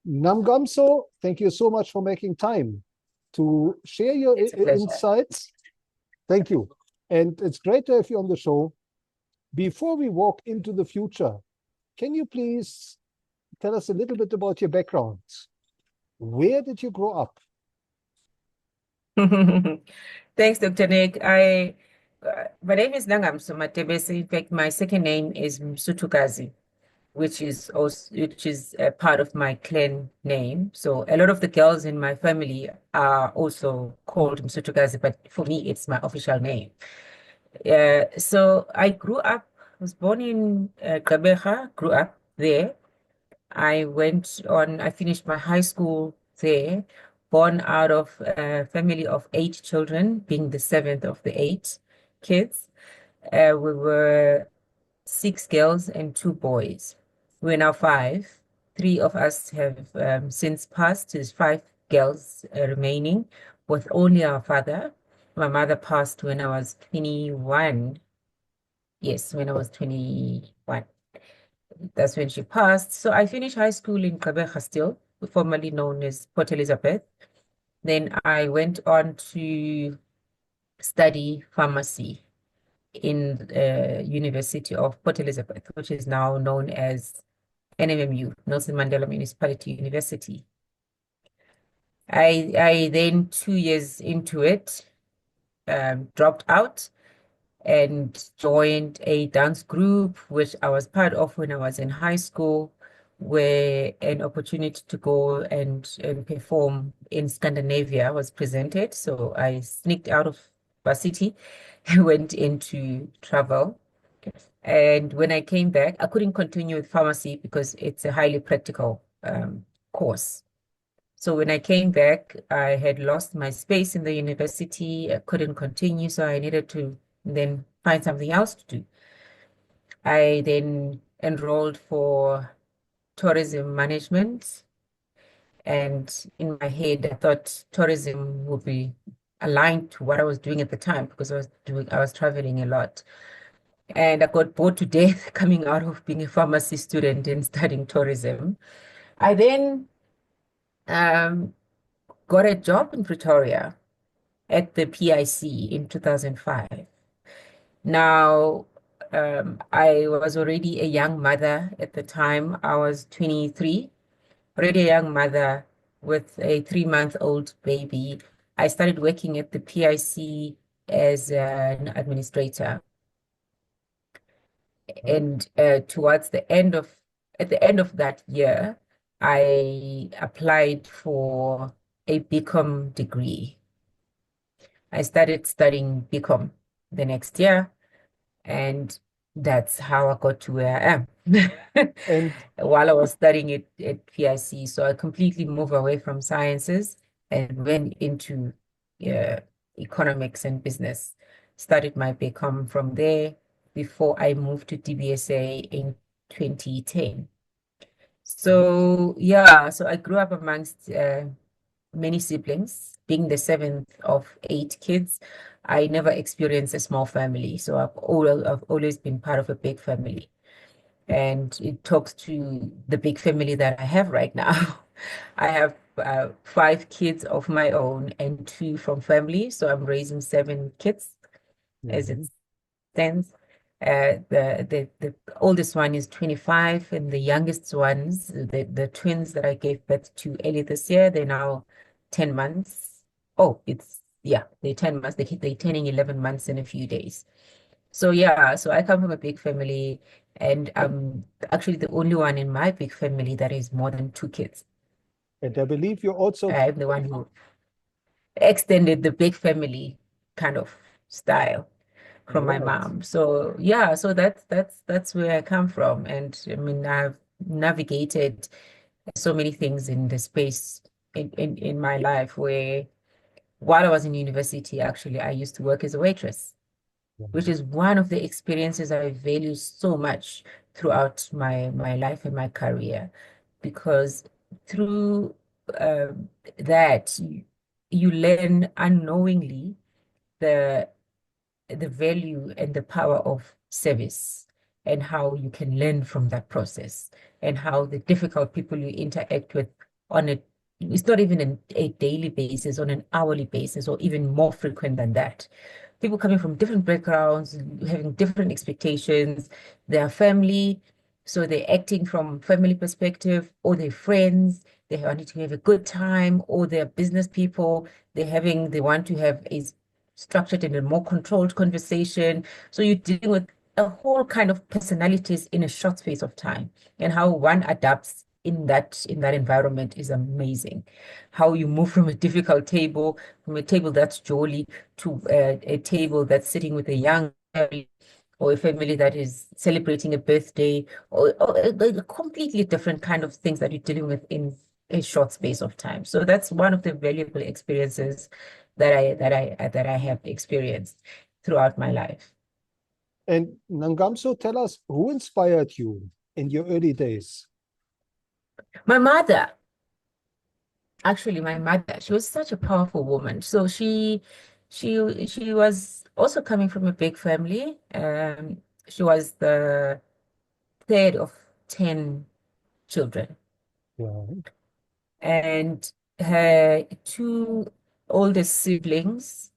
Namgamso, thank you so much for making time to share your It's a pleasure. insights. Thank you. And it's great to have you on the show. Before we walk into the future, can you please tell us a little bit about your background? Where did you grow up? Thanks, Dr. Nick. My name is Nangamso Matebese. In fact, my second name is Msutukazi, which is a part of my clan name. So a lot of the girls in my family are also called Msutukazi, but for me, it's my official name. So I was born in Gqeberha, grew up there. I finished my high school there, born out of a family of 8 children, being the seventh of the 8 kids. We were 6 girls and 2 boys. We're now five. 3 of us have since passed. There's 5 girls remaining with only our father. My mother passed when I was 21. Yes, when I was 21. That's when she passed. So I finished high school in Gqeberha still, formerly known as Port Elizabeth. Then I went on to study pharmacy in University of Port Elizabeth, which is now known as NMMU, Nelson Mandela Municipality University. I then 2 years into it, dropped out and joined a dance group, which I was part of when I was in high school, where an opportunity to go and perform in Scandinavia was presented. So I sneaked out of varsity and went into travel. And when I came back, I couldn't continue with pharmacy because it's a highly practical course. So when I came back, I had lost my space in the university. I couldn't continue, so I needed to then find something else to do. I then enrolled for tourism management, and in my head, I thought tourism would be aligned to what I was doing at the time because I was traveling a lot. And I got bored to death coming out of being a pharmacy student and studying tourism. I then got a job in Pretoria at the PIC in 2005. Now, I was already a young mother at the time. I was 23, already a young mother with a 3-month-old baby. I started working at the PIC as an administrator. And at the end of that year, I applied for a BCom degree. I started studying BCom the next year, and that's how I got to where I am. And While I was studying it at PIC, so I completely moved away from sciences and went into economics and business. Started my BCom from there before I moved to DBSA in 2010. So yeah, so I grew up amongst many siblings, being the seventh of 8 kids. I never experienced a small family, so I've always been part of a big family. And it talks to the big family that I have right now. I have 5 kids of my own and 2 from family, so I'm raising 7 kids as it stands. The oldest one is 25, and the youngest ones, the twins that I gave birth to early this year, they're now 10 months. Oh, they're 10 months. They're turning 11 months in a few days. So yeah, so I come from a big family, and I'm actually the only one in my big family that is more than 2 kids. I believe you also, I'm the one who extended the big family kind of style from my right. mom. So yeah, so that's where I come from. And I mean, I've navigated so many things in the space in my life where while I was in university, actually, I used to work as a waitress, which is one of the experiences I value so much throughout my life and my career, because through that you learn unknowingly the value and the power of service and how you can learn from that process and how the difficult people you interact with on a, it's not even a daily basis, on an hourly basis, or even more frequent than that. People coming from different backgrounds, having different expectations, their family, so they're acting from family perspective, or their friends, they wanting to have a good time, or they're business people, they want to have a structured and a more controlled conversation. So you're dealing with a whole kind of personalities in a short space of time, and how one adapts in that environment is amazing. How you move from a difficult table, from a table that's jolly, to a table that's sitting with a young family, or a family that is celebrating a birthday, or a completely different kind of things that you're dealing with in a short space of time. So that's one of the valuable experiences that I have experienced throughout my life. And Nangamso, tell us who inspired you in your early days? My mother, actually, my mother, she was such a powerful woman. So she was also coming from a big family. She was the third of 10 children, Yeah. and her two oldest siblings,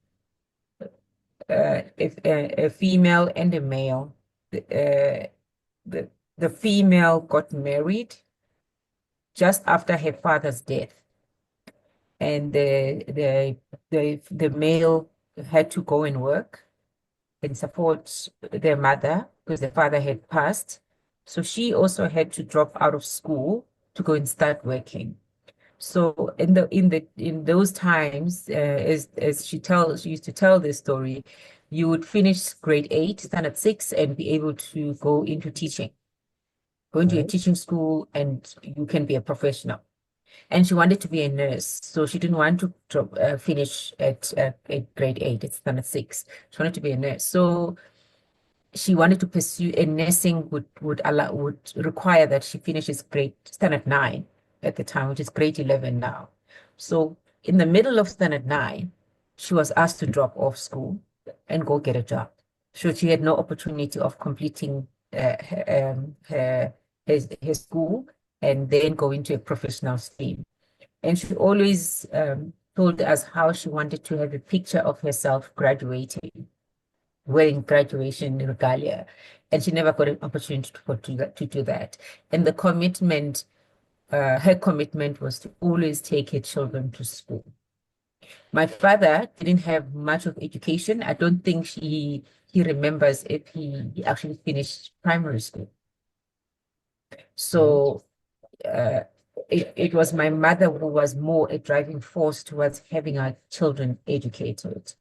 a female and a male. The, the the female got married just after her father's death, and the male had to go and work and support their mother because their father had passed. So she also had to drop out of school to go and start working. So in those times, as she used to tell this story, you would finish grade 8, standard 6, and be able to go into teaching, go into a Right. teaching school, and you can be a professional. And she wanted to be a nurse, so she didn't want to finish at grade 8, it's standard 6. She wanted to be a nurse. So she wanted to pursue, and nursing would require that she finishes grade standard 9 at the time, which is grade 11 now. So in the middle of standard 9, she was asked to drop off school and go get a job. So she had no opportunity of completing her school and then go into a professional stream. And she always told us how she wanted to have a picture of herself graduating, wearing graduation regalia, and she never got an opportunity to do that. And her commitment was to always take her children to school. My father didn't have much of education. I don't think he remembers if he actually finished primary school. Right. So it was my mother who was more a driving force towards having our children educated,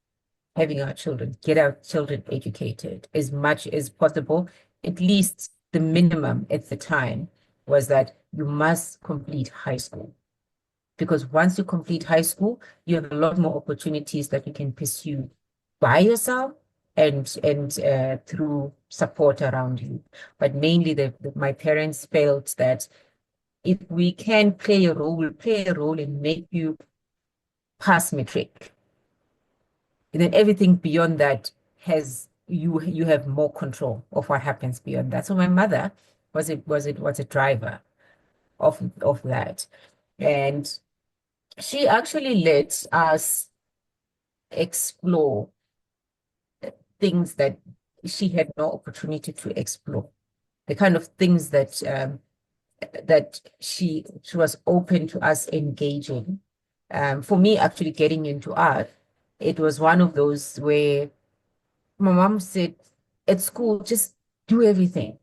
get our children educated as much as possible. At least the minimum at the time was that you must complete high school. Because once you complete high school, you have a lot more opportunities that you can pursue by yourself and through support around you. But mainly my parents felt that if we can play a role, we'll play a role and make you pass matric. And then everything beyond that you have more control of what happens beyond that. So my mother was a driver of that. And she actually let us explore things that she had no opportunity to explore. The kind of things that she was open to us engaging. For me, actually getting into art, it was one of those where my mom said at school, just do everything.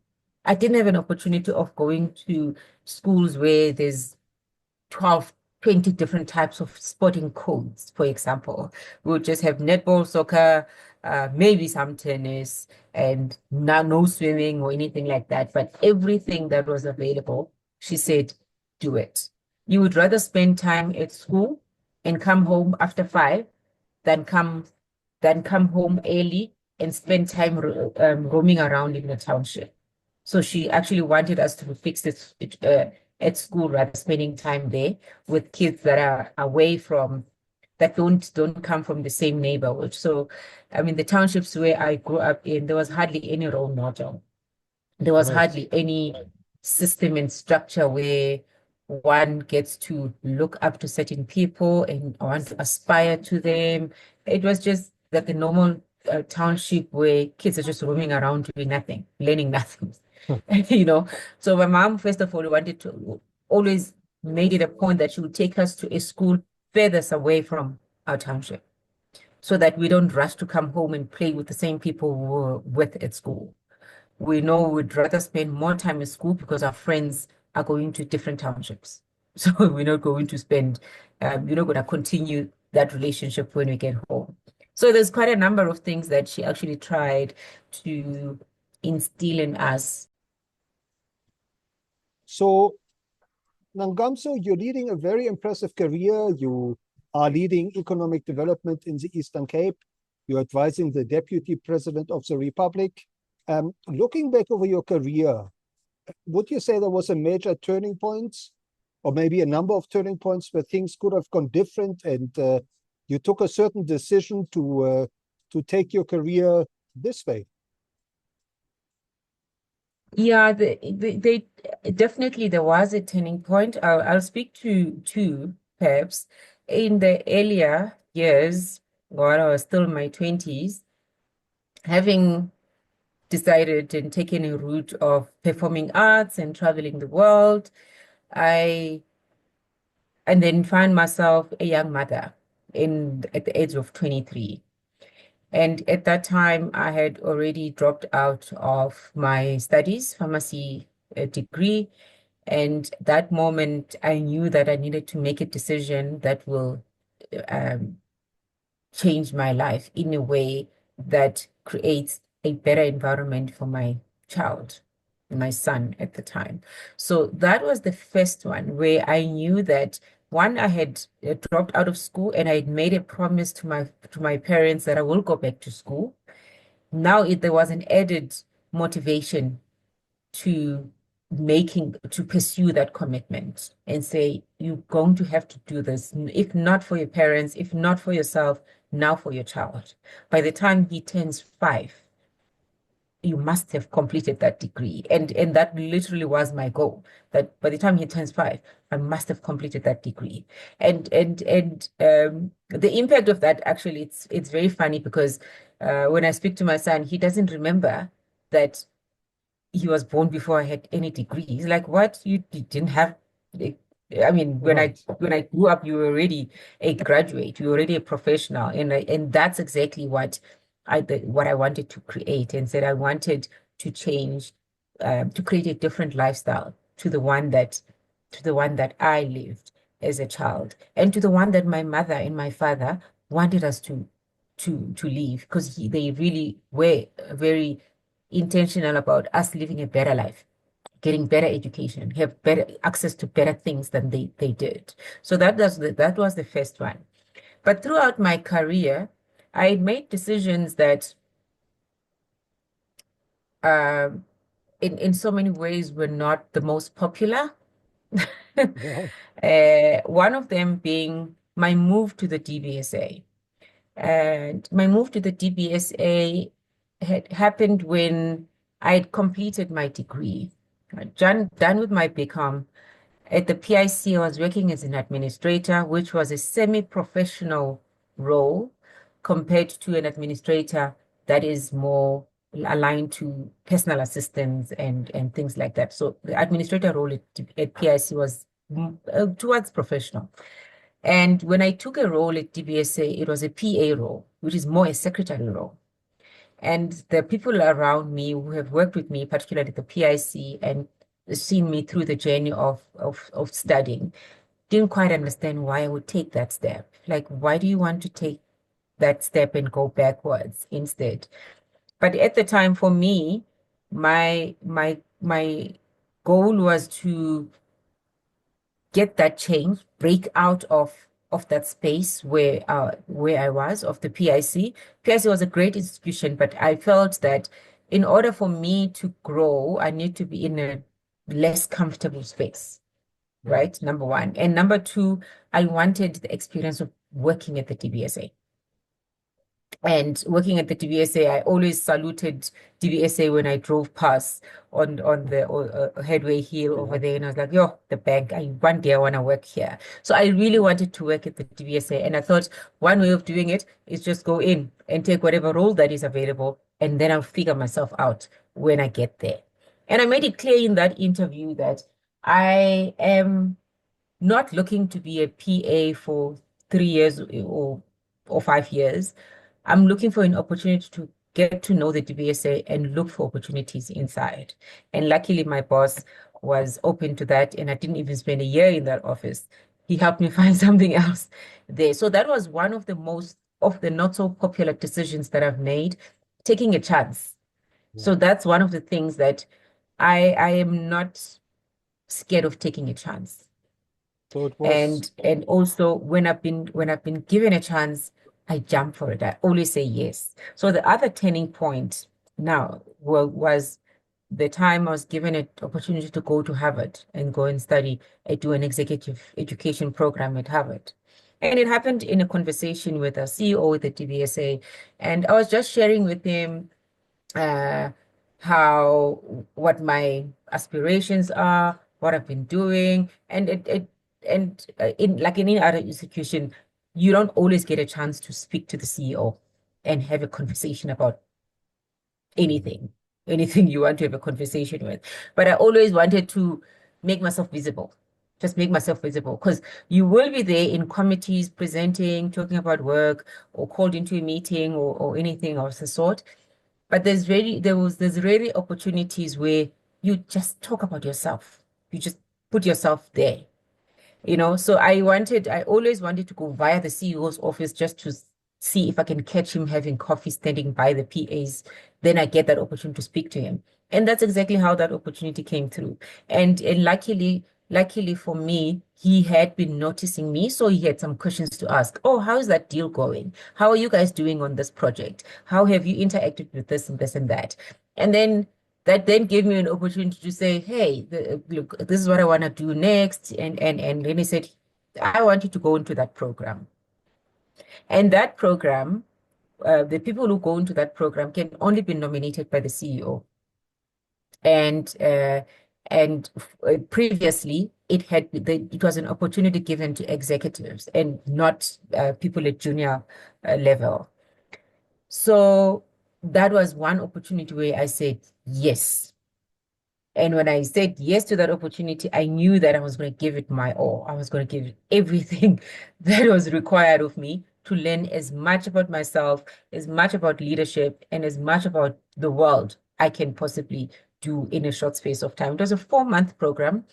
I didn't have an opportunity of going to schools where there's 12, 20 different types of sporting codes, for example. We would just have netball, soccer, maybe some tennis, and no swimming or anything like that. But everything that was available, she said, do it. You would rather spend time at school and come home after 5 than come home early and spend time roaming around in the township. So she actually wanted us to fix it at school rather spending time there with kids that are away from that don't come from the same neighborhood. So I mean the townships where I grew up in, there was hardly any role model. There was Right. hardly any system and structure where one gets to look up to certain people and want to aspire to them. It was just like a normal township where kids are just roaming around doing nothing, learning nothing, you know. So my mom, first of all, wanted to always made it a point that she would take us to a school furthest away from our township so that we don't rush to come home and play with the same people we were with at school. We know we'd rather spend more time in school because our friends are going to different townships. So we're not going to spend, we're not going to continue that relationship when we get home. So there's quite a number of things that she actually tried to instill in us. So, Nangamso, you're leading a very impressive career. You are leading economic development in the Eastern Cape. You're advising the Deputy President of the Republic. Looking back over your career, would you say there was a major turning point, or maybe a number of turning points where things could have gone different, and you took a certain decision to take your career this way? Yeah, they definitely there was a turning point. I'll speak to two perhaps. In the earlier years, while I was still in my 20s, having decided and taken a route of performing arts and traveling the world, I and then find myself a young mother at the age of 23. And at that time, I had already dropped out of my studies, pharmacy degree. And that moment, I knew that I needed to make a decision that will um, change my life in a way that creates a better environment for my child, my son at the time. So that was the first one where I knew that one, I had dropped out of school and I had made a promise to my parents that I will go back to school. Now there was an added motivation to to pursue that commitment and say, you're going to have to do this, if not for your parents, if not for yourself, now for your child. By the time he turns 5, you must have completed that degree. And that literally was my goal, that by the time he turns 5, I must have completed that degree. And the impact of that, actually, it's very funny because when I speak to my son, he doesn't remember that he was born before I had any degree. He's like, what? You didn't have like, I mean, Right. when I grew up, you were already a graduate, you were already a professional. And that's exactly what I wanted to create, and said I wanted to change, to create a different lifestyle to the one that I lived as a child, and to the one that my mother and my father wanted us to live, because they really were very intentional about us living a better life, getting better education, have better access to better things than they did. So that was the first one. But throughout my career, I made decisions that um in so many ways were not the most popular. Yeah. One of them being my move to the DBSA. And my move to the DBSA had happened when I had completed my degree, done with my BCom. At the PIC, I was working as an administrator, which was a semi-professional role compared to an administrator that is more aligned to personal assistance and things like that. So the administrator role at PIC was towards professional. And when I took a role at DBSA, it was a PA role, which is more a secretary role. And the people around me who have worked with me, particularly at the PIC, and seen me through the journey of studying, didn't quite understand why I would take that step. Like, why do you want to take that step and go backwards instead? But at the time, for me, my goal was to get that change, break out of that space where I was of the PIC. PIC was a great institution, but I felt that in order for me to grow, I need to be in a less comfortable space, right? Number one. And number two, I wanted the experience of working at the DBSA. And working at the DBSA, I always saluted DBSA when I drove past on the Headway Hill over Yeah. there, and I was like, "Yo, the bank! One day I want to work here." So I really wanted to work at the DBSA, and I thought one way of doing it is just go in and take whatever role that is available, and then I'll figure myself out when I get there. And I made it clear in that interview that I am not looking to be a PA for 3 years or 5 years. I'm looking for an opportunity to get to know the DBSA and look for opportunities inside. And luckily, my boss was open to that, and I didn't even spend a year in that office. He helped me find something else there. So that was one of the most of the not so popular decisions that I've made, taking a chance. Yeah. So that's one of the things that I am not scared of taking a chance. So it was, And also when I've been given a chance, I jump for it. I always say yes. So the other turning point now was the time I was given an opportunity to go to Harvard and go and study and do an executive education program at Harvard. And it happened in a conversation with a CEO at the DBSA. And I was just sharing with him uh, what my aspirations are, what I've been doing, and in like in any other institution, you don't always get a chance to speak to the CEO and have a conversation about Mhm. anything, anything you want to have a conversation with. But I always wanted to make myself visible. Just make myself visible because you will be there in committees presenting, talking about work, or called into a meeting or anything of the sort. But there's really opportunities where you just talk about yourself. You just put yourself there, so I always wanted to go via the CEO's office just to see if I can catch him having coffee standing by the PAs. Then I get that opportunity to speak to him. And that's exactly how that opportunity came through. And luckily for me, he had been noticing me, so he had some questions to ask. Oh, how's that deal going? How are you guys doing on this project? How have you interacted with this and this and that? And then that then gave me an opportunity to say, hey, look, this is what I want to do next. And then he said, I want you to go into that program. And that program, the people who go into that program can only be nominated by the CEO. And previously, it was an opportunity given to executives and not people at junior level. So that was one opportunity where I said yes. And when I said yes to that opportunity, I knew that I was going to give it my all. I was going to give it everything that was required of me to learn as much about myself, as much about leadership, and as much about the world I can possibly do in a short space of time. It was a 4-month program,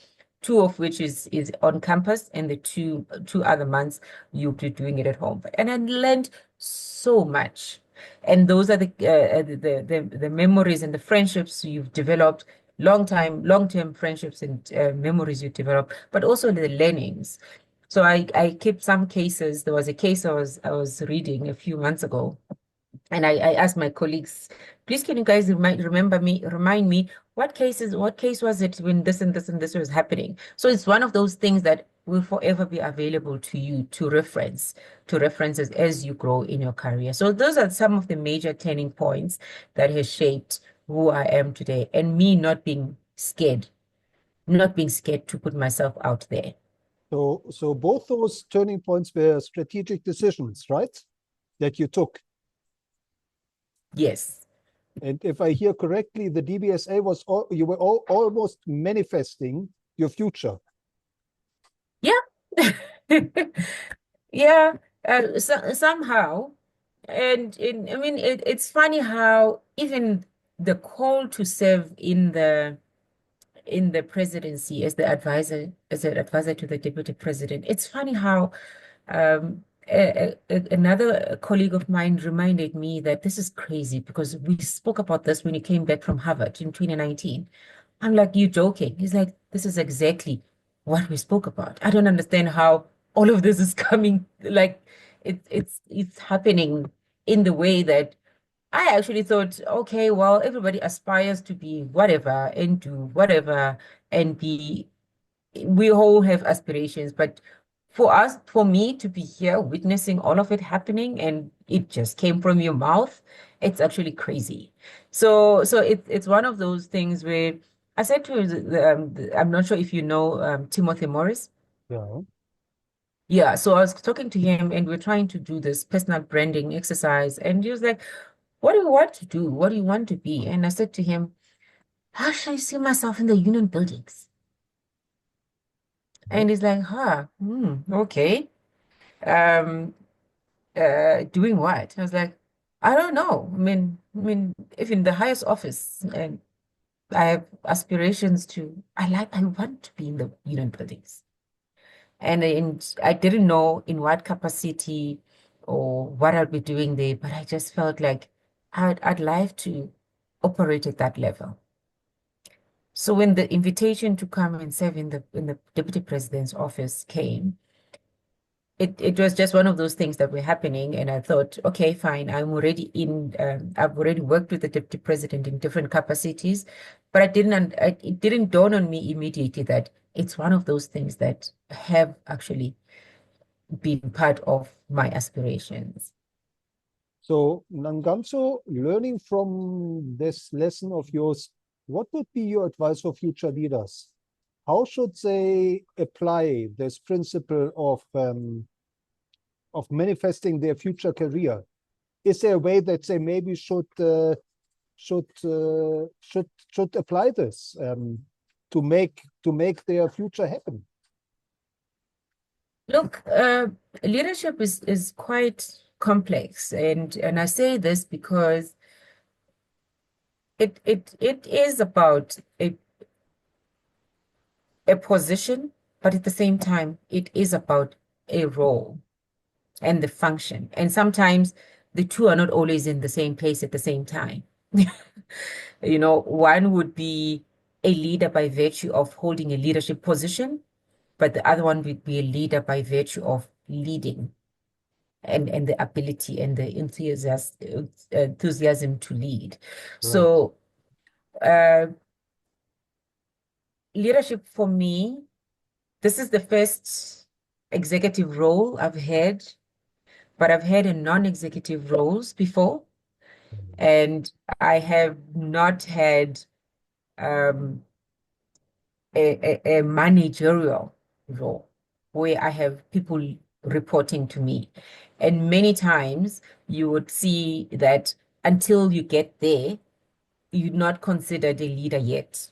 two of which is on campus, and the two other months you'll be doing it at home. And I learned so much. And those are the memories and the friendships you've developed long-term friendships and memories you develop, but also the learnings. So I kept some cases. There was a case I was reading a few months ago, and I asked my colleagues, please can you guys remind me what case was it when this and this and this was happening? So it's one of those things that will forever be available to you to references as you grow in your career. So those are some of the major turning points that has shaped who I am today, and me not being scared to put myself out there. so both those turning points were strategic decisions, right? That you took. Yes. And if I hear correctly, the DBSA was you were almost manifesting your future. Yeah. Yeah, somehow. I mean, it's funny how even the call to serve in the presidency as an advisor to the deputy president. It's funny how another colleague of mine reminded me that this is crazy because we spoke about this when he came back from Harvard in 2019. I'm like, you joking? He's like, this is exactly what we spoke about. I don't understand how all of this is coming, like it's happening in the way that I actually thought, okay, well, everybody aspires to be whatever and do whatever and we all have aspirations, but for me to be here witnessing all of it happening and it just came from your mouth, it's actually crazy. So it's one of those things where I said to I'm not sure if you know Timothy Morris. Yeah. Yeah, so I was talking to him and we're trying to do this personal branding exercise. And he was like, what do you want to do? What do you want to be? And I said to him, how should I see myself in the union buildings? And he's like, okay. Um, doing what? I was like, I don't know. I mean, if in the highest office and I have aspirations I want to be in the union buildings. And I didn't know in what capacity or what I'd be doing there, but I just felt like I'd like to operate at that level. So when the invitation to come and serve in the deputy president's office came, it was just one of those things that were happening, and I thought, okay, fine, I've already worked with the deputy president in different capacities, but it didn't dawn on me immediately that it's one of those things that have actually been part of my aspirations. So, Nangamso, learning from this lesson of yours, what would be your advice for future leaders? How should they apply this principle of manifesting their future career? Is there a way that they maybe should apply this to make their future happen? Look, leadership is quite complex, and I say this because it is about a position, but at the same time, it is about a role and the function. And sometimes the two are not always in the same place at the same time. You know, one would be a leader by virtue of holding a leadership position, but the other one would be a leader by virtue of leading and the ability and the enthusiasm to lead. Right. So, uh, leadership for me, this is the first executive role I've had, but I've had a non-executive roles before, and I have not had um, a managerial role where I have people reporting to me. And many times you would see that until you get there, you're not considered a leader yet.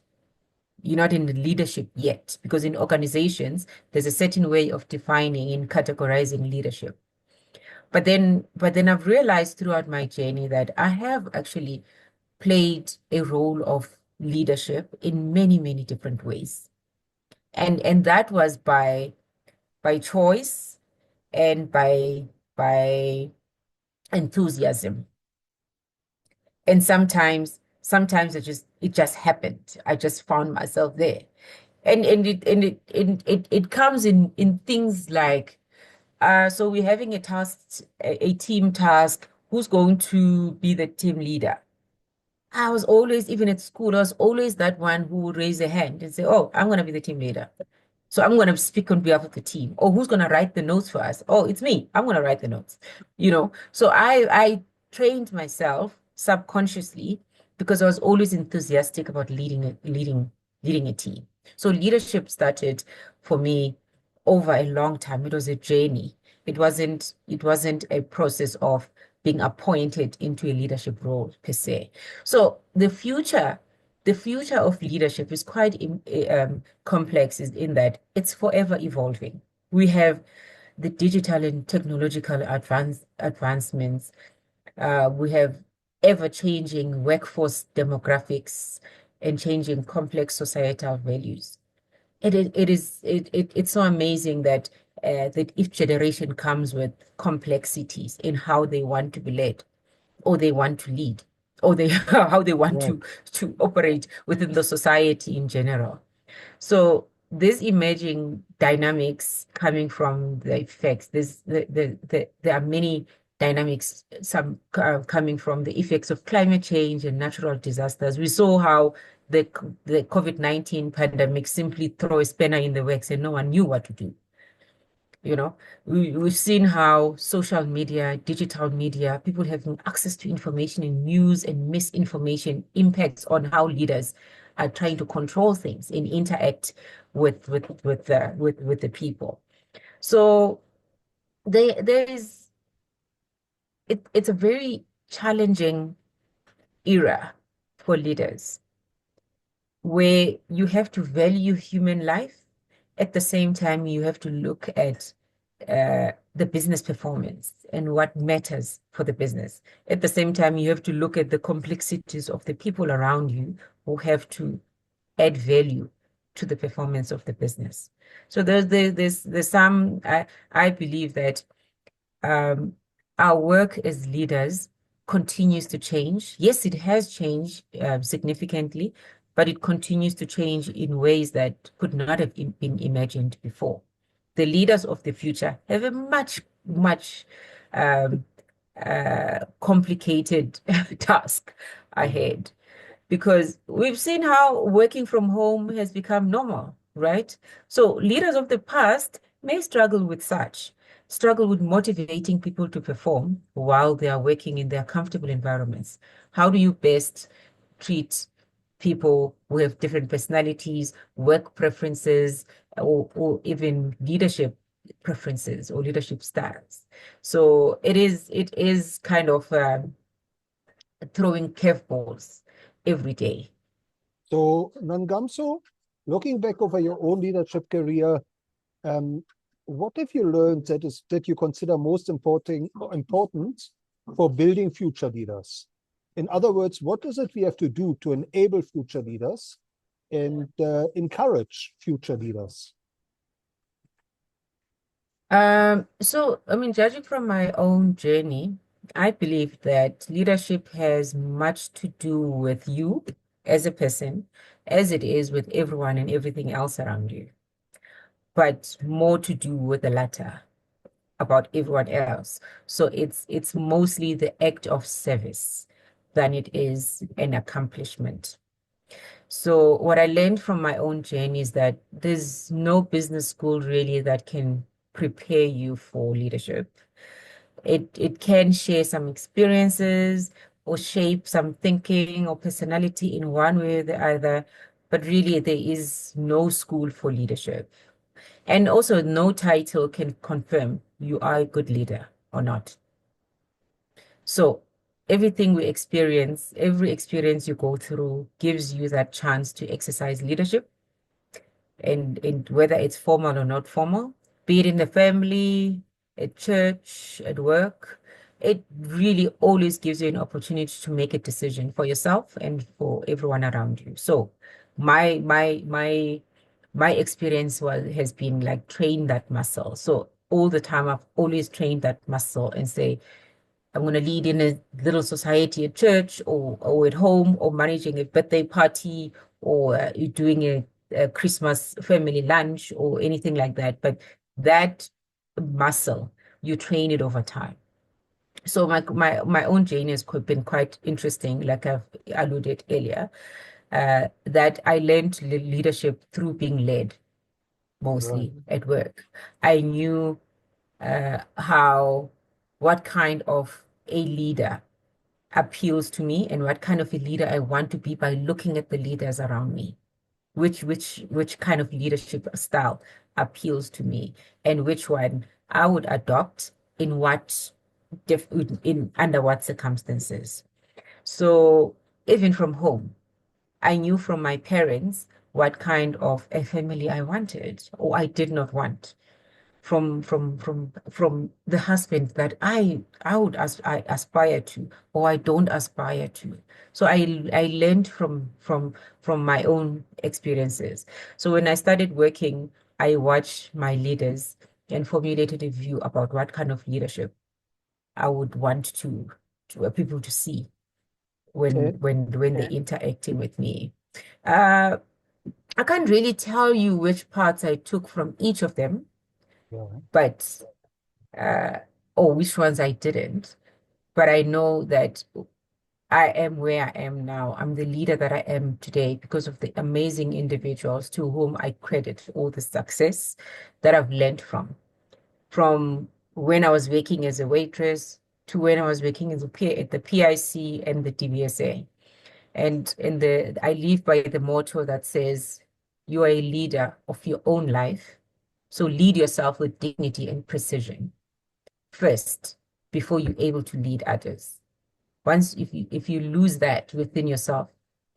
You're not in the leadership yet, because in organizations, there's a certain way of defining and categorizing leadership. But then I've realized throughout my journey that I have actually played a role of leadership in many, many different ways. And that was by choice and by enthusiasm. And sometimes it just happened. I just found myself there. And it comes in things like so we're having a team task. Who's going to be the team leader? I was always, even at school, I was always that one who would raise a hand and say, oh, I'm going to be the team leader. So I'm going to speak on behalf of the team. Oh, who's going to write the notes for us? Oh, it's me. I'm going to write the notes. So I trained myself subconsciously because I was always enthusiastic about leading a team. So leadership started for me over a long time. It was a journey. It wasn't a process of being appointed into a leadership role per se. So the future of leadership is quite complex in that it's forever evolving. We have the digital and technological advancements. We have ever-changing workforce demographics and changing complex societal values. It's so amazing that each generation comes with complexities in how they want to be led, or they want to lead, or they how they want Right. to operate within the society in general. So these emerging dynamics coming from the effects, there are many dynamics, some coming from the effects of climate change and natural disasters. We saw how the COVID-19 pandemic simply threw a spanner in the works and no one knew what to do. You know, we've seen how social media, digital media, people having access to information and news and misinformation impacts on how leaders are trying to control things and interact with the people. So there is it's a very challenging era for leaders where you have to value human life. At the same time, you have to look at the business performance and what matters for the business. At the same time, you have to look at the complexities of the people around you who have to add value to the performance of the business. So there's some I believe that um, our work as leaders continues to change. Yes, it has changed significantly, but it continues to change in ways that could not have been imagined before. The leaders of the future have a much um, complicated task Mhm. ahead because we've seen how working from home has become normal, right? So leaders of the past may struggle with motivating people to perform while they are working in their comfortable environments. How do you best treat people who have different personalities, work preferences, or even leadership preferences or leadership styles? So it is kind of throwing curveballs every day. So, Nangamso, looking back over your own leadership career, um, what have you learned that you consider most important for building future leaders? In other words, what is it we have to do to enable future leaders and encourage future leaders? So, I mean, judging from my own journey, I believe that leadership has much to do with you as a person, as it is with everyone and everything else around you, but more to do with the latter about everyone else. So it's mostly the act of service than it is an accomplishment. So what I learned from my own journey is that there's no business school really that can prepare you for leadership. It can share some experiences or shape some thinking or personality in one way or the other, but really there is no school for leadership. And also no title can confirm you are a good leader or not. So everything we experience, every experience you go through gives you that chance to exercise leadership and whether it's formal or not formal, be it in the family, at church, at work, it really always gives you an opportunity to make a decision for yourself and for everyone around you. So my experience has been like train that muscle. So all the time I've always trained that muscle and say, I'm going to lead in a little society at church or at home or managing a birthday party or doing a Christmas family lunch or anything like that. But that muscle, you train it over time. So my own journey has been quite interesting, like I've alluded earlier, that I learned leadership through being led Right. mostly at work. I knew how what kind of a leader appeals to me and what kind of a leader I want to be by looking at the leaders around me. Which kind of leadership style appeals to me and which one I would adopt in what in under what circumstances. So even from home, I knew from my parents what kind of a family I wanted or I did not want from the husband that I aspire to or I don't aspire to. So I learned from my own experiences. So when I started working, I watched my leaders and formulated a view about what kind of leadership I would want to people to see And, when they're interacting with me. Uh, I can't really tell you which parts I took from each of them, yeah. but uh, or which ones I didn't. But I know that I am where I am now. I'm the leader that I am today because of the amazing individuals to whom I credit all the success that I've learned from. from when I was working as a waitress to when I was working as at the PIC and the DBSA. And I live by the motto that says, you are a leader of your own life. So lead yourself with dignity and precision first before you're able to lead others. Once if you lose that within yourself,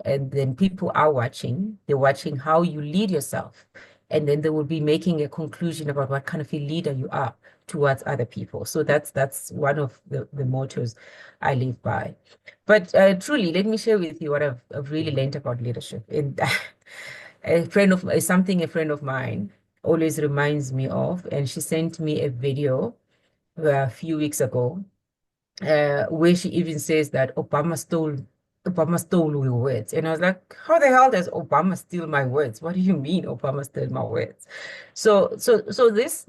and then people are watching, they're watching how you lead yourself, and then they will be making a conclusion about what kind of a leader you are towards other people. So that's one of the mottos I live by. But truly, let me share with you what I've really learned about leadership. And something a friend of mine always reminds me of, and she sent me a video a few weeks ago, where she even says that Obama stole your words. And I was like, how the hell does Obama steal my words? What do you mean Obama stole my words? So this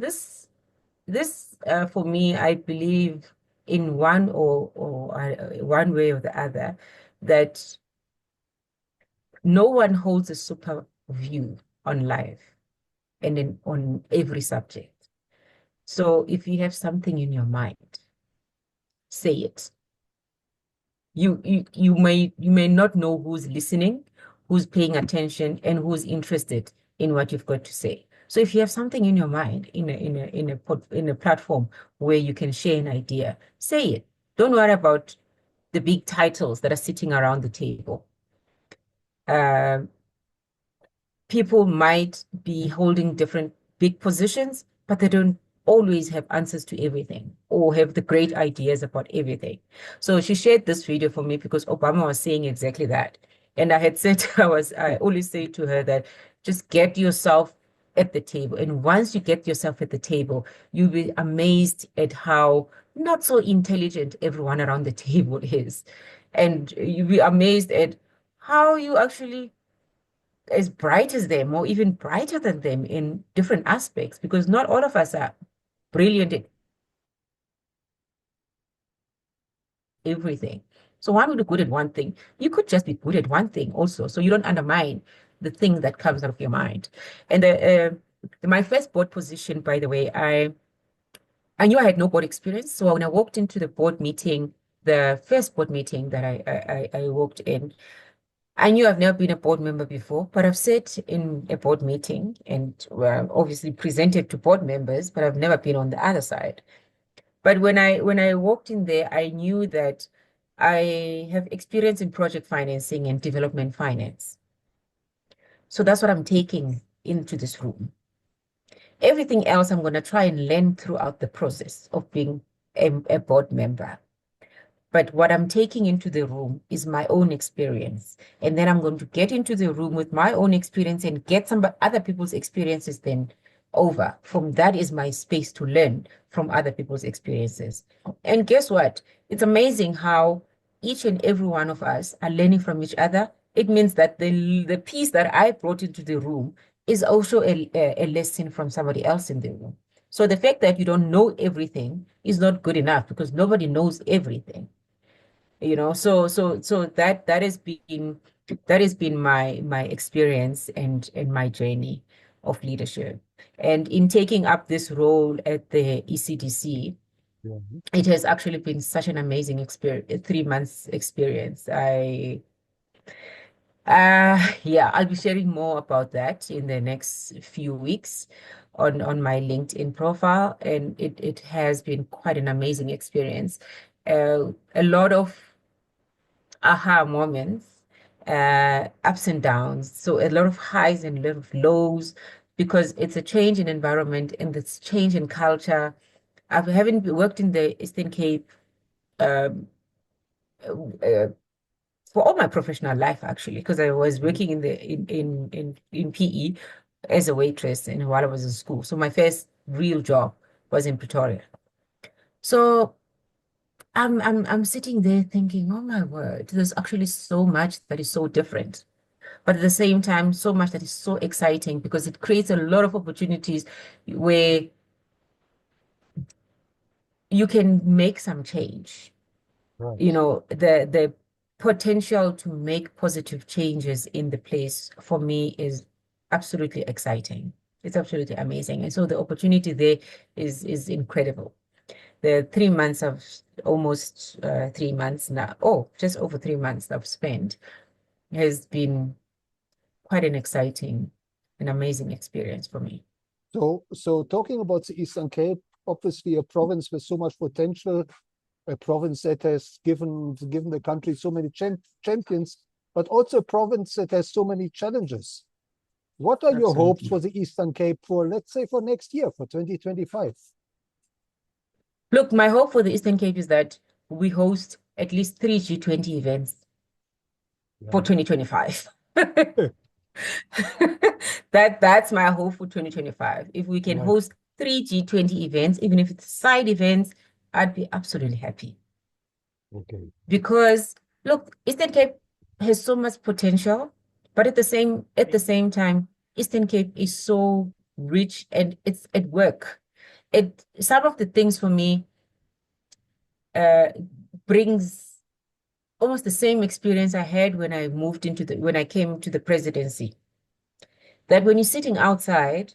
for me, I believe in one way or the other, that no one holds a super view on life and on every subject. So if you have something in your mind, say it. You may not know who's listening, who's paying attention, and who's interested in what you've got to say. So if you have something in your mind in a platform where you can share an idea, say it. Don't worry about the big titles that are sitting around the table. People might be holding different big positions, but they don't always have answers to everything or have the great ideas about everything. So she shared this video for me because Obama was saying exactly that. And I had said, I always say to her that just get yourself at the table. And once you get yourself at the table, you'll be amazed at how not so intelligent everyone around the table is. And you'll be amazed at how you actually as bright as them or even brighter than them in different aspects, because not all of us are brilliant at everything. So why would you be good at one thing? You could just be good at one thing also, so you don't undermine the thing that comes out of your mind. And my first board position, by the way, I knew I had no board experience. So when I walked into the board meeting, the first board meeting that I walked in, I knew I've never been a board member before, but I've sat in a board meeting and obviously presented to board members, but I've never been on the other side. But when I walked in there, I knew that I have experience in project financing and development finance. So that's what I'm taking into this room. Everything else I'm going to try and learn throughout the process of being a board member. But what I'm taking into the room is my own experience. And then I'm going to get into the room with my own experience and get some other people's experiences then over. From that is my space to learn from other people's experiences. And guess what? It's amazing how each and every one of us are learning from each other. It means that the piece that I brought into the room is also a lesson from somebody else in the room. So the fact that you don't know everything is not good enough, because nobody knows everything. So that has been my experience and my journey of leadership. And in taking up this role at the ECDC, Yeah. it has actually been such an amazing experience, 3 months experience. Yeah, I'll be sharing more about that in the next few weeks on my LinkedIn profile, and it has been quite an amazing experience. A lot of aha moments, ups and downs. So a lot of highs and a lot of lows, because it's a change in environment and it's change in culture. I haven't worked in the Eastern Cape um, uh, for all my professional life, actually, because I was working in PE as a waitress and while I was in school. So my first real job was in Pretoria. So I'm sitting there thinking, oh my word, there's actually so much that is so different. But at the same time, so much that is so exciting, because it creates a lot of opportunities where you can make some change. Right. The potential to make positive changes in the place for me is absolutely exciting. It's absolutely amazing. And so the opportunity there is incredible. The 3 months of almost 3 months now, oh, just over 3 months I've spent has been quite an exciting and amazing experience for me. So talking about the Eastern Cape, obviously a province with so much potential, a province that has given the country so many champions, but also a province that has so many challenges. What are your hopes Absolutely. for the Eastern Cape for, let's say, for next year, for 2025? Look, my hope for the Eastern Cape is that we host at least three G20 events for Yeah. 2025. That's my hope for 2025. If we can Right. host three G20 events, even if it's side events, I'd be absolutely happy. Okay. Because look, Eastern Cape has so much potential, but at the same time, Eastern Cape is so rich and it's at work. Some of the things for me uh brings almost the same experience I had when I came to the presidency. That when you're sitting outside,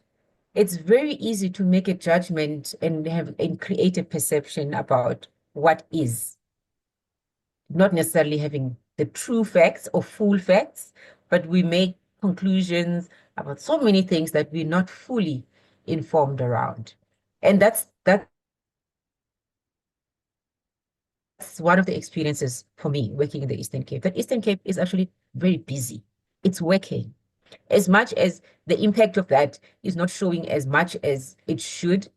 it's very easy to make a judgment and create a perception about what is, not necessarily having the true facts or full facts, but we make conclusions about so many things that we're not fully informed around. And that's one of the experiences for me working in the Eastern Cape. That Eastern Cape is actually very busy. It's working. As much as the impact of that is not showing as much as it should.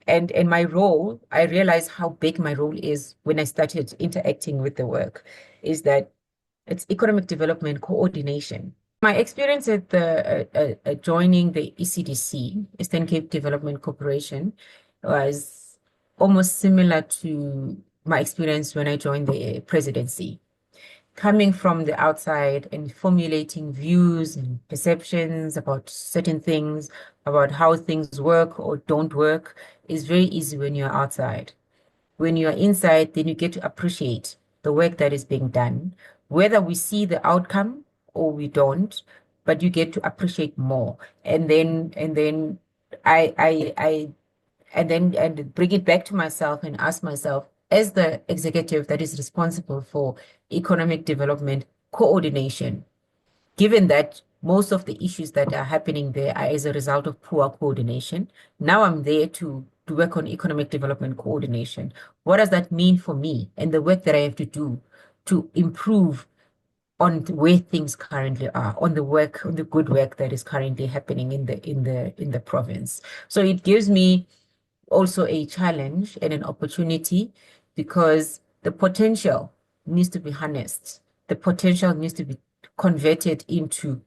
And my role, I realized how big my role is when I started interacting with the work, is that it's economic development coordination. My experience at joining the ECDC, Eastern Cape Development Corporation, was almost similar to my experience when I joined the presidency. Coming from the outside and formulating views and perceptions about certain things, about how things work or don't work, is very easy when you're outside. When you're inside, then you get to appreciate the work that is being done, whether we see the outcome or we don't, but you get to appreciate more. And then I and bring it back to myself and ask myself, as the executive that is responsible for economic development coordination, given that most of the issues that are happening there are as a result of poor coordination, now I'm there to work on economic development coordination. What does that mean for me and the work that I have to do to improve on where things currently are, on the good work that is currently happening in the province? So it gives me also a challenge and an opportunity because the potential needs to be harnessed. The potential needs to be converted into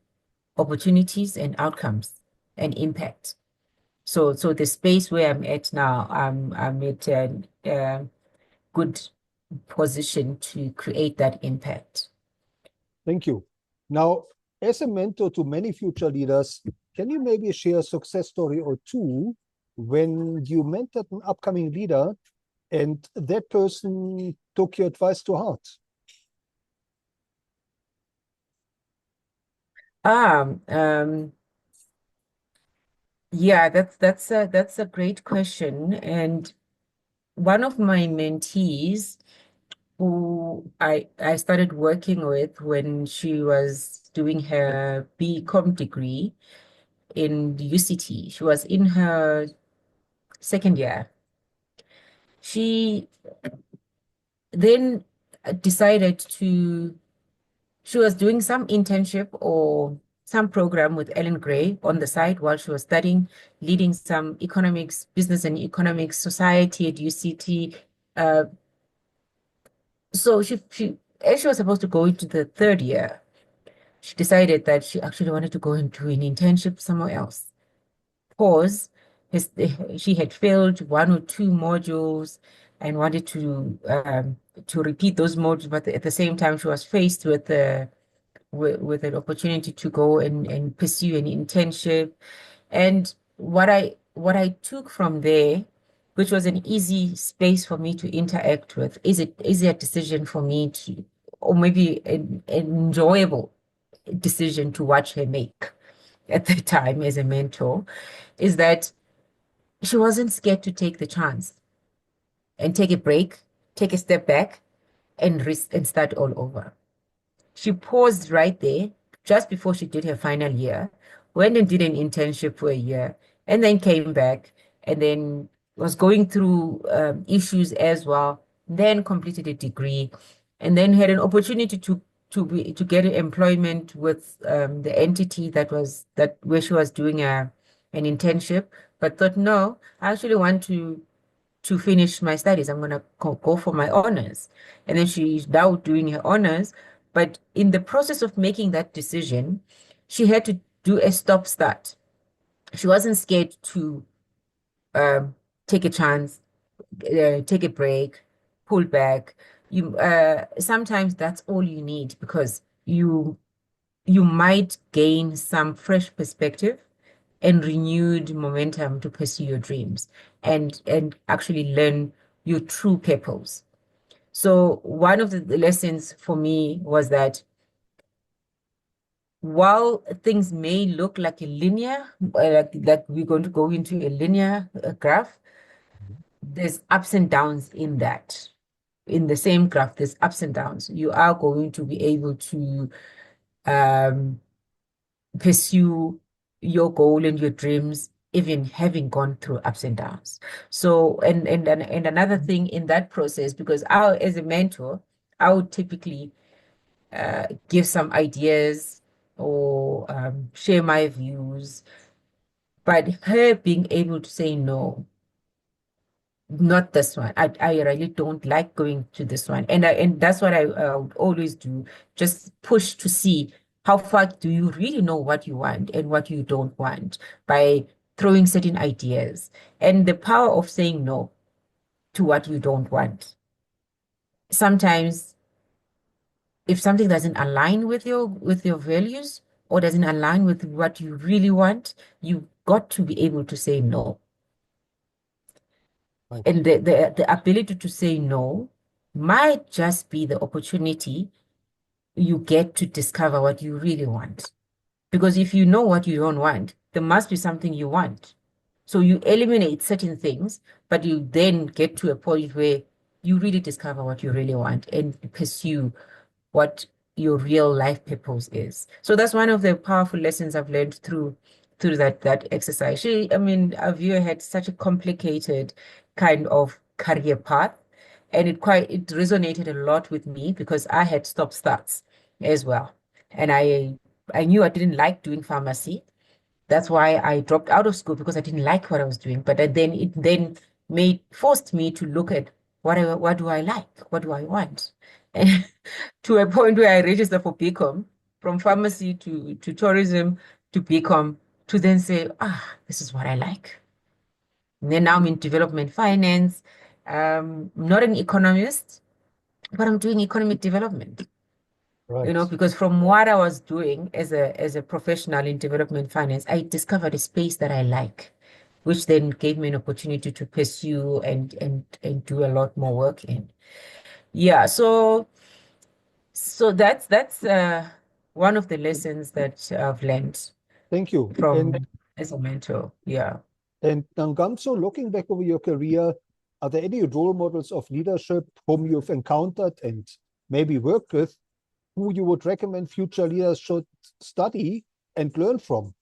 opportunities and outcomes and impact. So the space where I'm at now, I'm at a good position to create that impact. Thank you. Now, as a mentor to many future leaders, can you maybe share a success story or two when you mentored an upcoming leader and that person took your advice to heart? Um, um, yeah, that's a great question. And one of my mentees who I started working with when she was doing her BCom degree in the UCT. She was in her second year. She then decided she was doing some internship or some program with Ellen Gray on the side while she was studying, leading some economics, business and economics society at UCT. Uh, so as she was supposed to go into the third year, she decided that she actually wanted to go into an internship somewhere else. Pause. She had failed one or two modules and wanted to repeat those modules, but at the same time, she was faced with an opportunity to go and pursue an internship. And what I took from there, which was an easy space for me to interact with, is it easier decision for me to, or maybe an enjoyable decision to watch her make, at the time as a mentor is that she wasn't scared to take the chance and take a break, take a step back, and and start all over. She paused right there just before she did her final year, went and did an internship for a year, and then came back and then was going through issues as well, then completed a degree, and then had an opportunity to get employment with the entity that where she was doing an internship, but thought, no, I actually want to finish my studies. I'm going to go for my honors. And then she's now doing her honors. But in the process of making that decision, she had to do a stop start. She wasn't scared to um, take a chance, take a break, pull back. Sometimes that's all you need because you might gain some fresh perspective and renewed momentum to pursue your dreams and actually learn your true purpose. So one of the lessons for me was that while things may look like a linear, like we're going to go into a linear graph, there's ups and downs in that. In the same graph, there's ups and downs. You are going to be able to um, pursue your goal and your dreams, even having gone through ups and downs. So, and another thing in that process, because as a mentor, I would typically give some ideas or share my views, but her being able to say no, not this one. I really don't like going to this one. And that's what I would always do. Just push to see how far do you really know what you want and what you don't want by throwing certain ideas and the power of saying no to what you don't want. Sometimes if something doesn't align with your values or doesn't align with what you really want, you've got to be able to say no. Right. And the ability to say no might just be the opportunity you get to discover what you really want. Because if you know what you don't want, there must be something you want. So you eliminate certain things, but you then get to a point where you really discover what you really want and pursue what your real life purpose is. So that's one of the powerful lessons I've learned through that exercise. I mean, Avia had such a complicated kind of career path, and it resonated a lot with me because I had stop starts as well, and I knew I didn't like doing pharmacy. That's why I dropped out of school because I didn't like what I was doing. But then it then forced me to look at what do I like? What do I want? And to a point where I registered for BCom, from pharmacy to tourism to BCom, to then say, this is what I like. And then now I'm in development finance. I'm not an economist, but I'm doing economic development. Right. Because from what I was doing as a professional in development finance, I discovered a space that I like, which then gave me an opportunity to pursue and do a lot more work in. Yeah, so that's one of the lessons that I've learned Thank you. from as a mentor. Yeah. And Nangamso, looking back over your career, are there any role models of leadership whom you've encountered and maybe worked with, who you would recommend future leaders should study and learn from?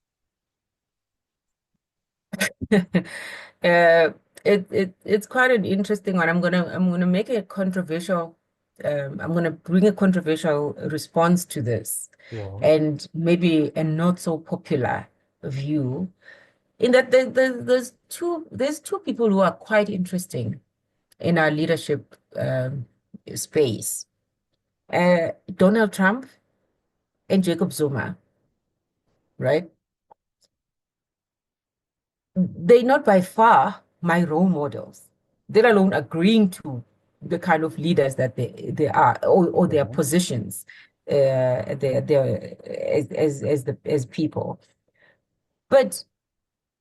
Uh, it's quite an interesting one. I'm gonna make a controversial. I'm gonna bring a controversial response to this, Yeah. and maybe a not so popular view. In that there's two people who are quite interesting in our leadership space. Donald Trump and Jacob Zuma, right? They're not by far my role models, let alone agreeing to the kind of leaders that they are or their Yeah. positions they're as people. But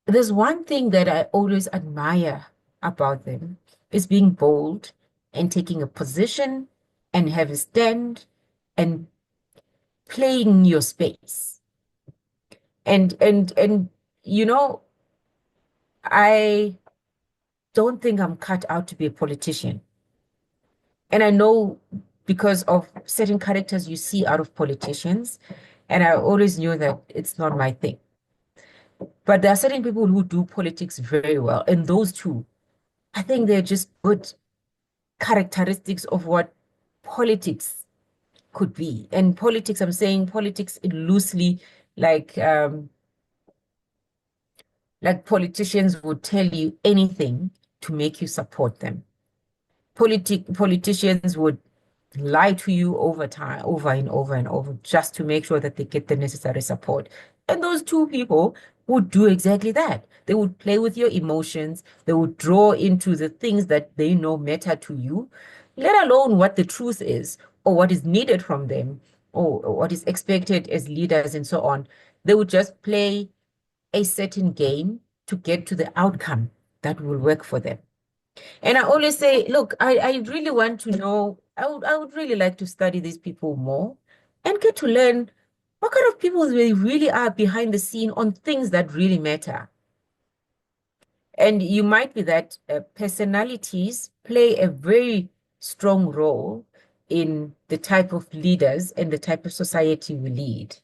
there's one thing that I always admire about them is being bold and taking a position and have a stand and playing your space. And you know, I don't think I'm cut out to be a politician. And I know because of certain characters you see out of politicians, and I always knew that it's not my thing. But there are certain people who do politics very well, and those two, I think they're just good characteristics of what politics could be. And politics, I'm saying politics loosely, like like politicians would tell you anything to make you support them. Politicians would lie to you over time, over and over and over, just to make sure that they get the necessary support. And those two people would do exactly that. They would play with your emotions. They would draw into the things that they know matter to you, let alone what the truth is or what is needed from them or what is expected as leaders and so on. They would just play a certain game to get to the outcome that will work for them. And I always say, look, I really want to know, I would really like to study these people more and get to learn what kind of people they really are behind the scene on things that really matter. And you might be that personalities play a very strong role in the type of leaders and the type of society we lead.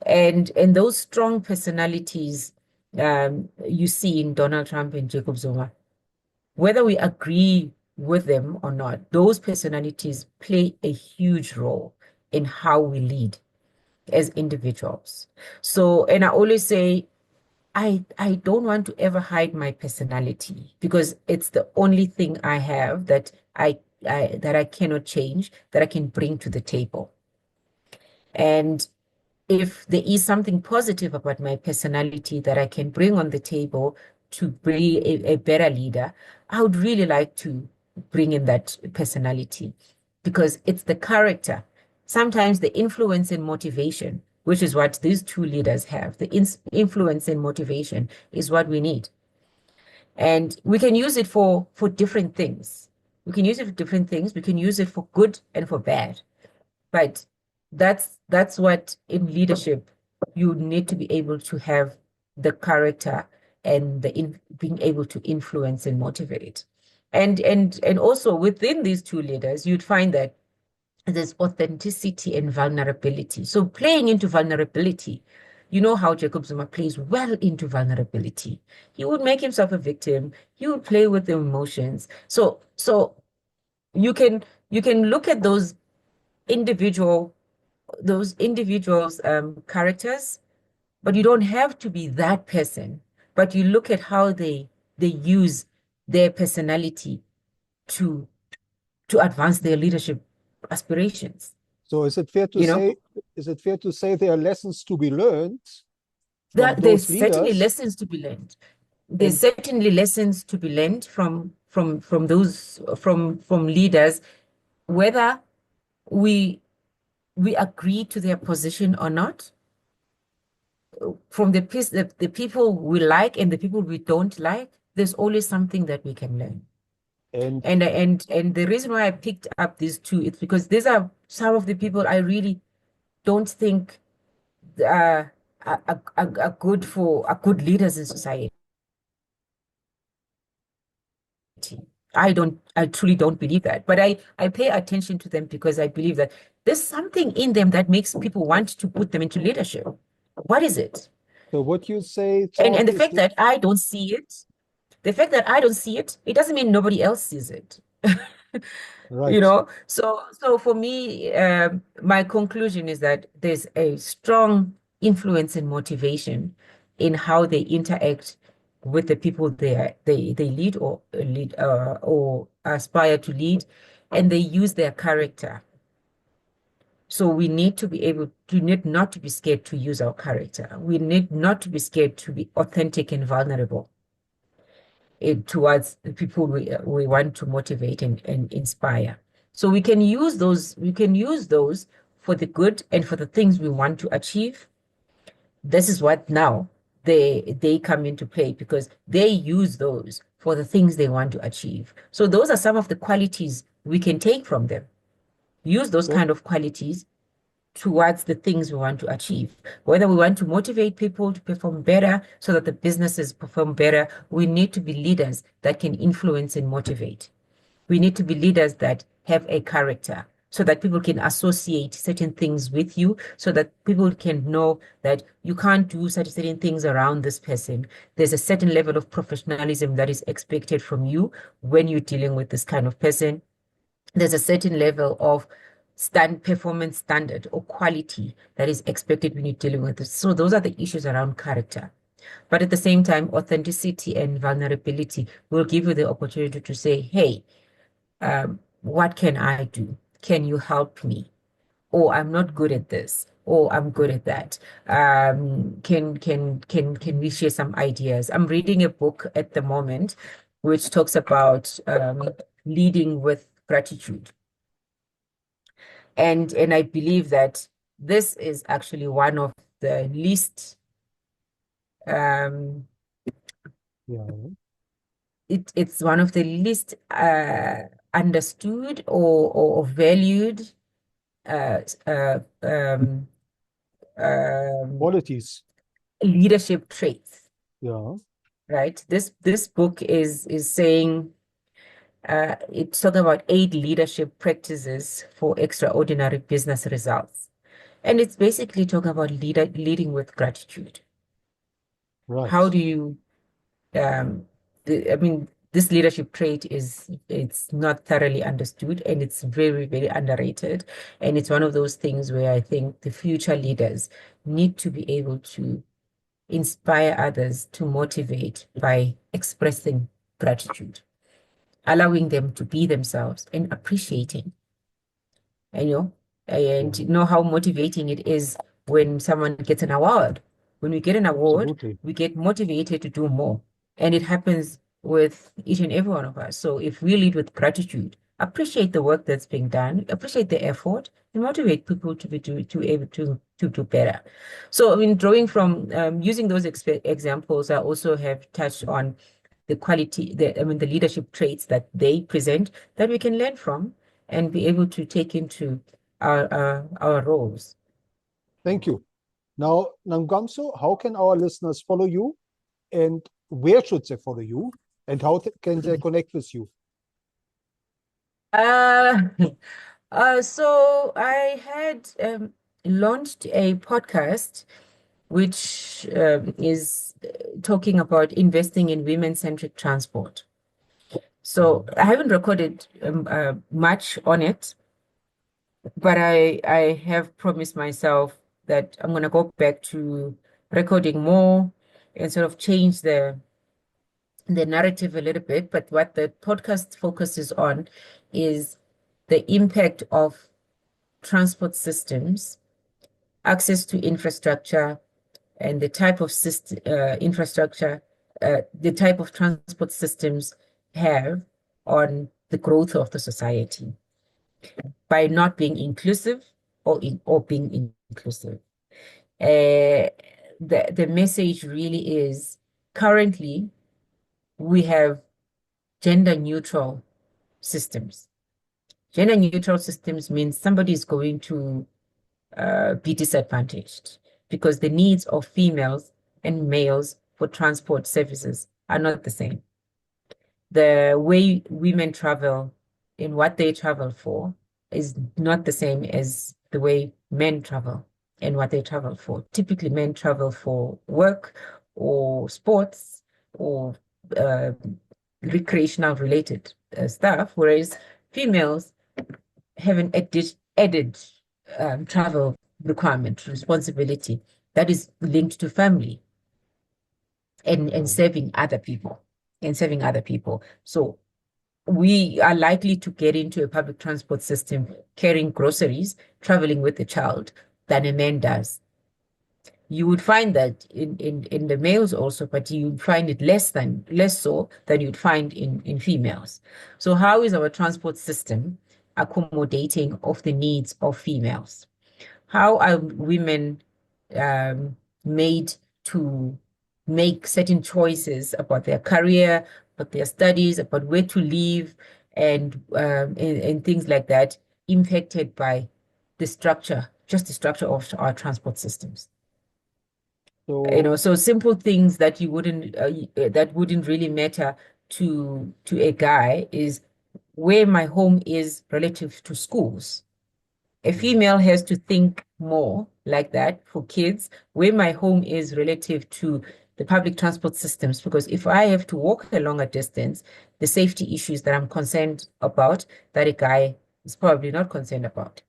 And those strong personalities you see in Donald Trump and Jacob Zuma, whether we agree with them or not, those personalities play a huge role in how we lead as individuals. So, and I always say, I don't want to ever hide my personality because it's the only thing I have that I cannot change, that I can bring to the table. And if there is something positive about my personality that I can bring on the table to be a better leader, I would really like to bring in that personality because it's the character. Sometimes the influence and motivation, which is what these two leaders have, the influence and motivation is what we need. And we can use it for different things. We can use it for different things. We can use it for good and for bad. But that's what in leadership you need to be able to have the character and being able to influence and motivate. And also within these two leaders, you'd find that there's authenticity and vulnerability. So playing into vulnerability, you know how Jacob Zuma plays well into vulnerability. He would make himself a victim. He would play with the emotions. So you can look at individual those individuals' characters, but you don't have to be that person. But you look at how they use their personality to to advance their leadership aspirations. So is it fair to You know, say there are lessons to be learned from there's those certainly leaders? lessons to be learned. There's And certainly lessons to be learned from those from leaders, whether we we agree to their position or not, from the people we like and the people we don't like, there's always something that we can learn. and And the reason why I picked up these two is because these are some of the people I really don't think are good are good leaders in society. I truly don't believe that. But I pay attention to them because I believe that there's something in them that makes people want to put them into leadership. What is it? so what you say, And thought the is fact that, that I don't see it, the fact that I don't see it, it doesn't mean nobody else sees it. You right. know, so for me, my conclusion is that there's a strong influence and motivation in how they interact with the people they lead or aspire to lead, and they use their character. So we need to be able to need not to be scared to use our character. We need not to be scared to be authentic and vulnerable towards the people we want to motivate and inspire. So we can use those for the good and for the things we want to achieve. This is what now they come into play because they use those for the things they want to achieve. So those are some of the qualities we can take from them. Use those So kind of qualities towards the things we want to achieve. Whether we want to motivate people to perform better so that the businesses perform better, we need to be leaders that can influence and motivate. We need to be leaders that have a character so that people can associate certain things with you, so that people can know that you can't do certain things around this person. There's a certain level of professionalism that is expected from you when you're dealing with this kind of person. There's a certain level of performance standard or quality that is expected when you're dealing with this. So those are the issues around character. But at the same time, authenticity and vulnerability will give you the opportunity to say, hey, what can I do? Can you help me? Or I'm not good at this, or I'm good at that. Can we share some ideas? I'm reading a book at the moment which talks about leading with gratitude. And I believe that this is actually one of the least Yeah. it's one of the least understood or valued uh, uh, um, Qualities. leadership traits, Yeah. right? This book is saying it's talking about 8 leadership practices for extraordinary business results. And it's basically talking about leading with gratitude. Right. How do you I mean, this leadership trait it's not thoroughly understood, and it's very, very underrated. And it's one of those things where I think the future leaders need to be able to inspire others to motivate by expressing gratitude, allowing them to be themselves and appreciating, you know, and Yeah. you know how motivating it is when someone gets an award. When we get an award, Absolutely. we get motivated to do more. And it happens with each and every one of us. So if we lead with gratitude, appreciate the work that's being done, appreciate the effort, and motivate people to be to able to do better. So I mean, drawing from using those examples, I also have touched on the quality, the leadership traits that they present that we can learn from and be able to take into our roles. Thank you. Now, Nangamso, how can our listeners follow you, and where should they follow you, and how can they connect with you? Uh, so I had launched a podcast which is talking about investing in women-centric transport. So I haven't recorded much on it, but I have promised myself that I'm gonna go back to recording more and sort of change the narrative a little bit. But what the podcast focuses on is the impact of transport systems, access to infrastructure, and the type of infrastructure, the type of transport systems have on the growth of the society by not being inclusive or being inclusive. The message really is currently we have gender neutral systems. Gender neutral systems means somebody is going to be disadvantaged because the needs of females and males for transport services are not the same. The way women travel and what they travel for is not the same as the way men travel and what they travel for. Typically, men travel for work or sports or uh, recreational related stuff, whereas females have an added travel requirement, responsibility that is linked to family and Yeah. serving other people and serving other people. So we are likely to get into a public transport system carrying groceries, traveling with a child, than a man does. You would find that in the males also, but you would find it less so than you'd find in females. So how is our transport system accommodating of the needs of females? How are women made to make certain choices about their career, about their studies, about where to live, and things like that, impacted by the structure, just the structure of our transport systems. So, So simple things that you wouldn't that wouldn't really matter to a guy is where my home is relative to schools. A female has to think more like that for kids, where my home is relative to the public transport systems. Because if I have to walk a longer distance, the safety issues that I'm concerned about, that a guy is probably not concerned about.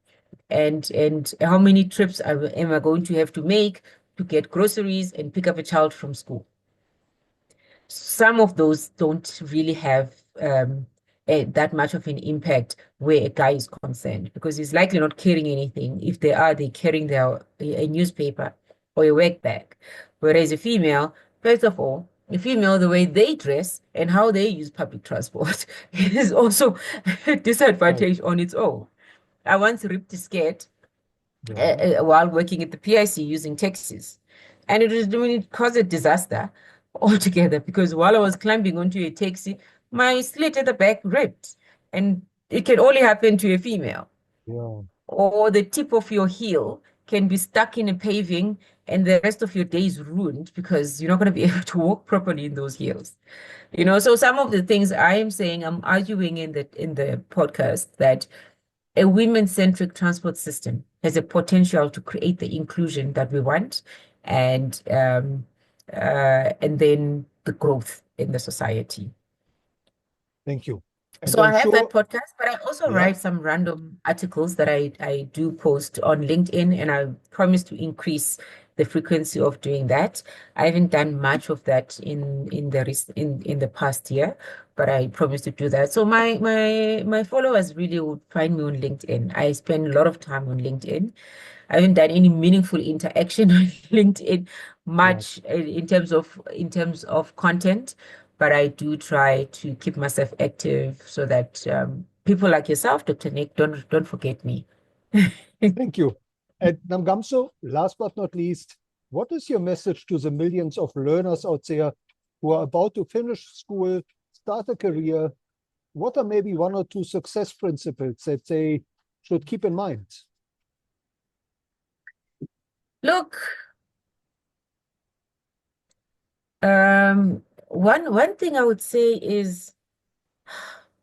And how many trips am I going to have to make to get groceries and pick up a child from school? Some of those don't really have that much of an impact where a guy is concerned, because he's likely not carrying anything. If they are, they're carrying a newspaper or a work bag. Whereas a female, first of all, a female, the way they dress and how they use public transport is also a disadvantage on its own. I once ripped a skirt yeah, while working at the PIC using taxis. And it caused a disaster altogether, because while I was climbing onto a taxi, my slit at the back ripped. And it can only happen to a female. yeah, Or the tip of your heel can be stuck in a paving and the rest of your day is ruined because you're not going to be able to walk properly in those heels. So some of the things I am saying, I'm arguing in the podcast that a women-centric transport system has a potential to create the inclusion that we want, and then the growth in the society. thank you. And So I'm I have that sure, podcast, but I also yeah, write some random articles that I do post on LinkedIn, and I promise to increase the frequency of doing that. I haven't done much of that in the past year, but I promise to do that. So my followers really would find me on LinkedIn. I spend a lot of time on LinkedIn. I haven't done any meaningful interaction on LinkedIn yeah, much in terms of content, but I do try to keep myself active so that people like yourself, Dr. Nick, don't forget me. thank you. And Nangamso, last but not least, what is your message to the millions of learners out there who are about to finish school, start a career? What are maybe one or two success principles that they should keep in mind? Look, one thing I would say is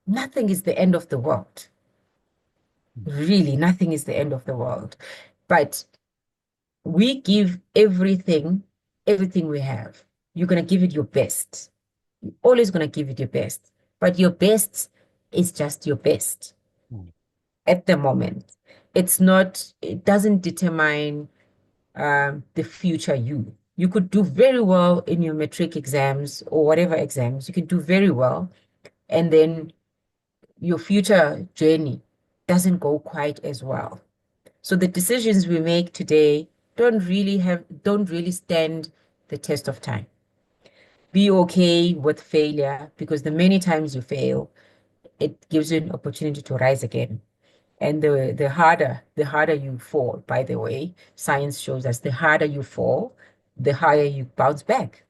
nothing is the end of the world. Really, nothing is the end of the world. But we give everything we have. You're going to give it your best. You're always going to give it your best. But your best is just your best Hmm. at the moment. It doesn't determine the future you. You could do very well in your matric exams or whatever exams. You can do very well, and then your future journey doesn't go quite as well. So the decisions we make today don't really stand the test of time. Be okay with failure, because the many times you fail, it gives you an opportunity to rise again. And the harder you fall, by the way, science shows us the harder you fall, the higher you bounce back.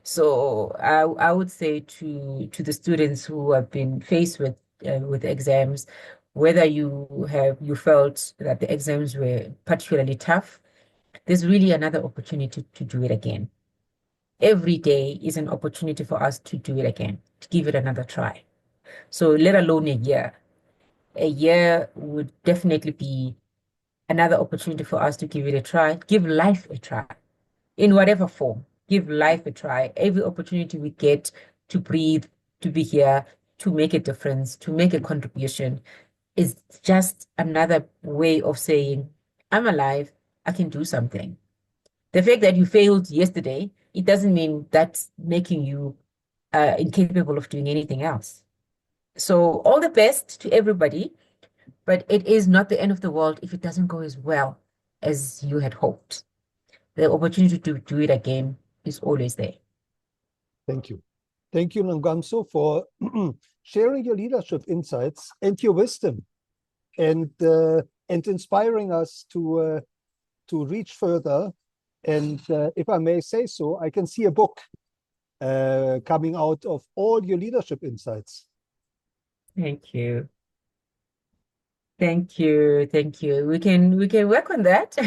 So I would say to the students who have been faced with exams, whether you felt that the exams were particularly tough, there's really another opportunity to do it again. Every day is an opportunity for us to do it again, to give it another try. So let alone a year. A year would definitely be another opportunity for us to give it a try, give life a try in whatever form. Give life a try. Every opportunity we get to breathe, to be here, to make a difference, to make a contribution is just another way of saying, I'm alive, I can do something. The fact that you failed yesterday, it doesn't mean that's making you incapable of doing anything else. So all the best to everybody, but it is not the end of the world if it doesn't go as well as you had hoped. The opportunity to do it again is always there. Thank you. Thank you, Nangamso, for sharing your leadership insights and your wisdom, and inspiring us to reach further. And if I may say so, I can see a book coming out of all your leadership insights. Thank you. Thank you. Thank you. We can work on that.